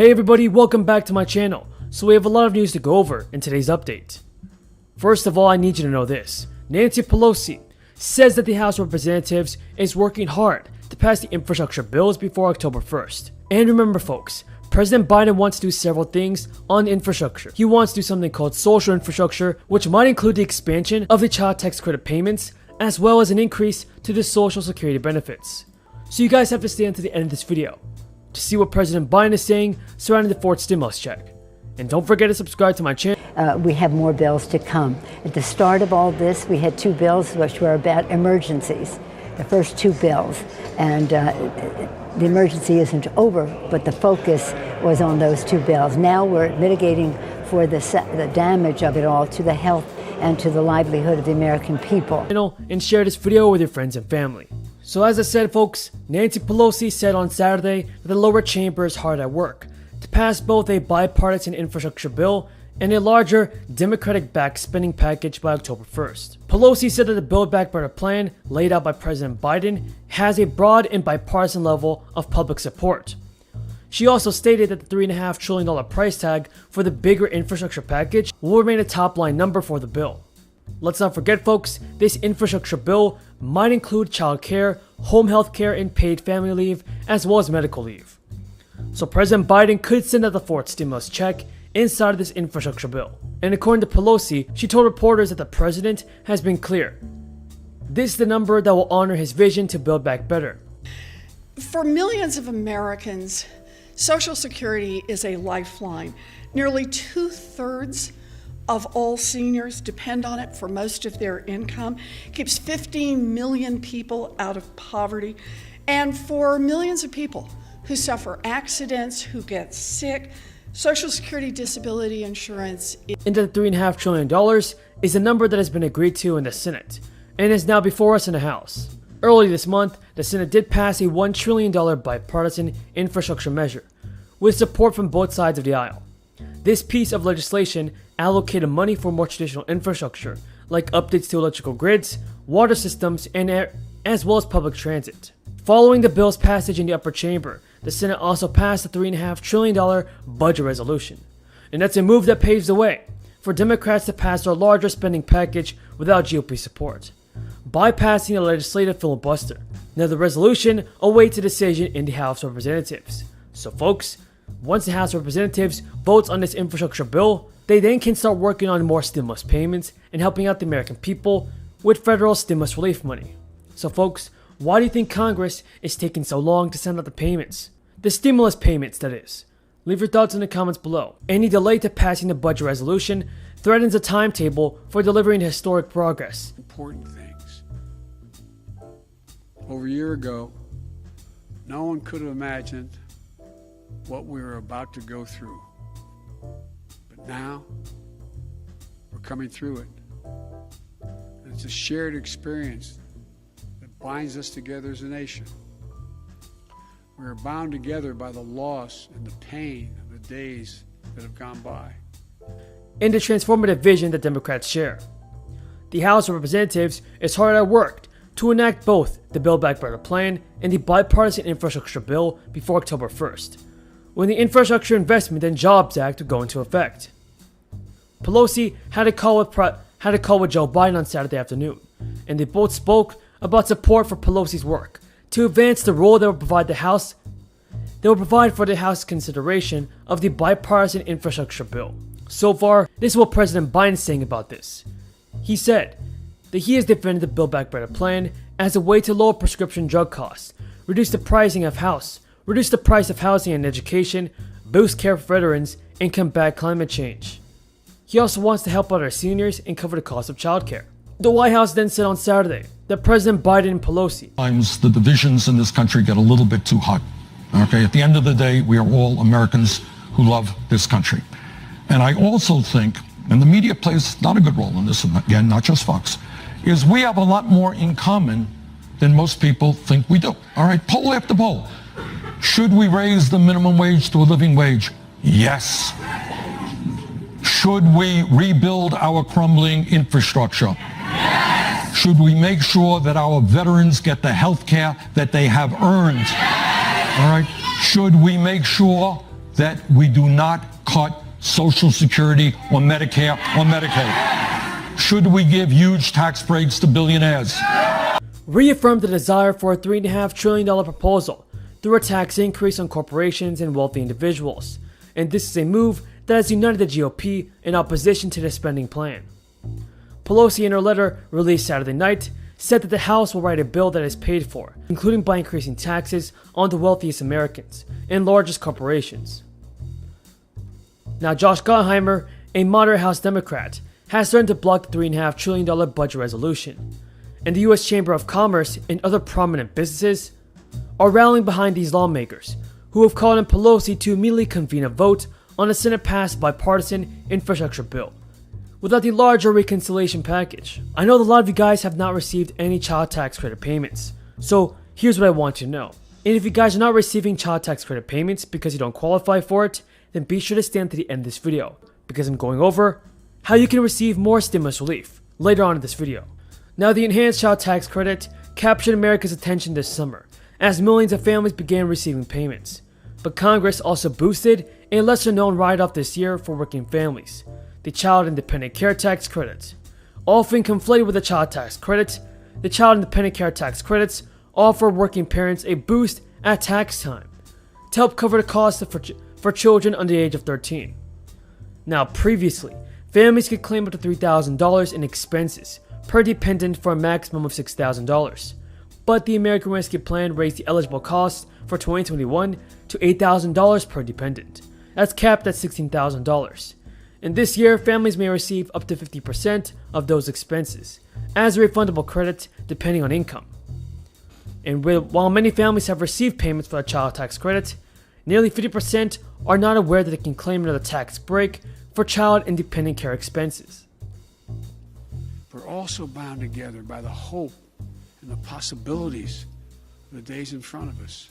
Hey everybody, welcome back to my channel. So we have a lot of news to go over in today's update. First of all, I need you to know this. Nancy Pelosi says that the House of Representatives is working hard to pass the infrastructure bills before October 1st. And remember folks, President Biden wants to do several things on infrastructure. He wants to do something called social infrastructure, which might include the expansion of the child tax credit payments, as well as an increase to the social security benefits. So you guys have to stay until the end of this video to see what President Biden is saying surrounding the fourth stimulus check. And don't forget to subscribe to my channel. We have more bills to come. At the start of all this, we had two bills which were about emergencies, the first two bills. And the emergency isn't over, but the focus was on those two bills. Now we're mitigating for the damage of it all to the health and to the livelihood of the American people. And share this video with your friends and family. So as I said folks, Nancy Pelosi said on Saturday that the lower chamber is hard at work to pass both a bipartisan infrastructure bill and a larger Democratic-backed spending package by October 1st. Pelosi said that the Build Back Better plan laid out by President Biden has a broad and bipartisan level of public support. She also stated that the $3.5 trillion price tag for the bigger infrastructure package will remain a top-line number for the bill. Let's not forget folks, this infrastructure bill might include child care, home health care, and paid family leave, as well as medical leave. So President Biden could send out the fourth stimulus check inside of this infrastructure bill. And according to Pelosi, she told reporters that the president has been clear. This is the number that will honor his vision to build back better. For millions of Americans, Social Security is a lifeline. Nearly 2/3 of all seniors depend on it for most of their income. It keeps 15 million people out of poverty. And for millions of people who suffer accidents, who get sick, Social Security disability insurance. And the $3.5 trillion is a number that has been agreed to in the Senate and is now before us in the House. Early this month, the Senate did pass a $1 trillion bipartisan infrastructure measure with support from both sides of the aisle. This piece of legislation allocated money for more traditional infrastructure, like updates to electrical grids, water systems, and air, as well as public transit. Following the bill's passage in the upper chamber, the Senate also passed a $3.5 trillion budget resolution. And that's a move that paves the way for Democrats to pass their larger spending package without GOP support, bypassing the legislative filibuster. Now the resolution awaits a decision in the House of Representatives. So folks, once the House of Representatives votes on this infrastructure bill, they then can start working on more stimulus payments and helping out the American people with federal stimulus relief money. So folks, why do you think Congress is taking so long to send out the payments? The stimulus payments, that is. Leave your thoughts in the comments below. Any delay to passing the budget resolution threatens a timetable for delivering historic progress. Important things. Over a year ago, no one could have imagined what we were about to go through. But now, we're coming through it. And it's a shared experience that binds us together as a nation. We are bound together by the loss and the pain of the days that have gone by. And the transformative vision that Democrats share. The House of Representatives is hard at work to enact both the Build Back Better plan and the bipartisan infrastructure bill before October 1st, when the Infrastructure Investment and Jobs Act would go into effect. Pelosi had a call with Joe Biden on Saturday afternoon, and they both spoke about support for Pelosi's work to advance the role that will provide for the House consideration of the bipartisan infrastructure bill. So far, this is what President Biden is saying about this. He said that he has defended the Build Back Better plan as a way to lower prescription drug costs, reduce the price of housing and education, boost care for veterans, and combat climate change. He also wants to help out our seniors and cover the cost of childcare. The White House then said on Saturday that President Biden and Pelosi. Sometimes the divisions in this country get a little bit too hot. Okay, at the end of the day, we are all Americans who love this country. And I also think, and the media plays not a good role in this, again, not just Fox, is we have a lot more in common than most people think we do. All right, poll after poll. Should we raise the minimum wage to a living wage? Yes. Should we rebuild our crumbling infrastructure? Yes. Should we make sure that our veterans get the health care that they have earned? All right. Should we make sure that we do not cut Social Security or Medicare or Medicaid? Should we give huge tax breaks to billionaires? Reaffirmed the desire for a $3.5 trillion proposal through a tax increase on corporations and wealthy individuals. And this is a move that has united the GOP in opposition to the spending plan. Pelosi, in her letter released Saturday night, said that the House will write a bill that is paid for, including by increasing taxes on the wealthiest Americans and largest corporations. Now, Josh Gottheimer, a moderate House Democrat, has threatened to block the $3.5 trillion budget resolution, and the U.S. Chamber of Commerce and other prominent businesses are rallying behind these lawmakers, who have called on Pelosi to immediately convene a vote on a Senate-passed bipartisan infrastructure bill without the larger reconciliation package. I know that a lot of you guys have not received any child tax credit payments, so here's what I want you to know. And if you guys are not receiving child tax credit payments because you don't qualify for it, then be sure to stay until the end of this video, because I'm going over how you can receive more stimulus relief later on in this video. Now, the enhanced child tax credit captured America's attention this summer as millions of families began receiving payments. But Congress also boosted a lesser-known write-off this year for working families, the Child Independent Care Tax Credit. Often conflated with the Child Tax Credit, the Child Independent Care Tax Credits offer working parents a boost at tax time to help cover the costs for children under the age of 13. Now, previously, families could claim up to $3,000 in expenses per dependent for a maximum of $6,000. But the American Rescue Plan raised the eligible costs for 2021 to $8,000 per dependent. That's capped at $16,000. And this year, families may receive up to 50% of those expenses as a refundable credit depending on income. And while many families have received payments for the child tax credit, nearly 50% are not aware that they can claim another tax break for child independent care expenses. We're also bound together by the hope and the possibilities of the days in front of us.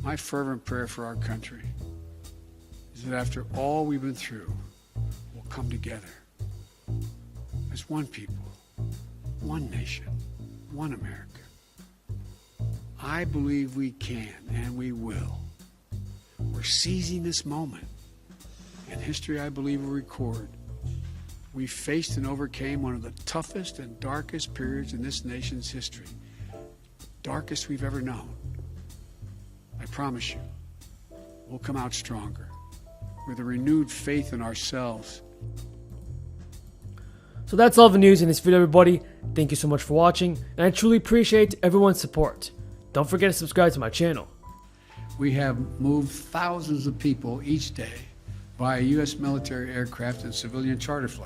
My fervent prayer for our country is that after all we've been through, we'll come together as one people, one nation, one America. I believe we can and we will. We're seizing this moment, and history, I believe, will record. We faced and overcame one of the toughest and darkest periods in this nation's history, darkest we've ever known. I promise you, we'll come out stronger with a renewed faith in ourselves. So that's all the news in this video, everybody. Thank you so much for watching, and I truly appreciate everyone's support. Don't forget to subscribe to my channel. We have moved thousands of people each day via U.S. military aircraft and civilian charter flights.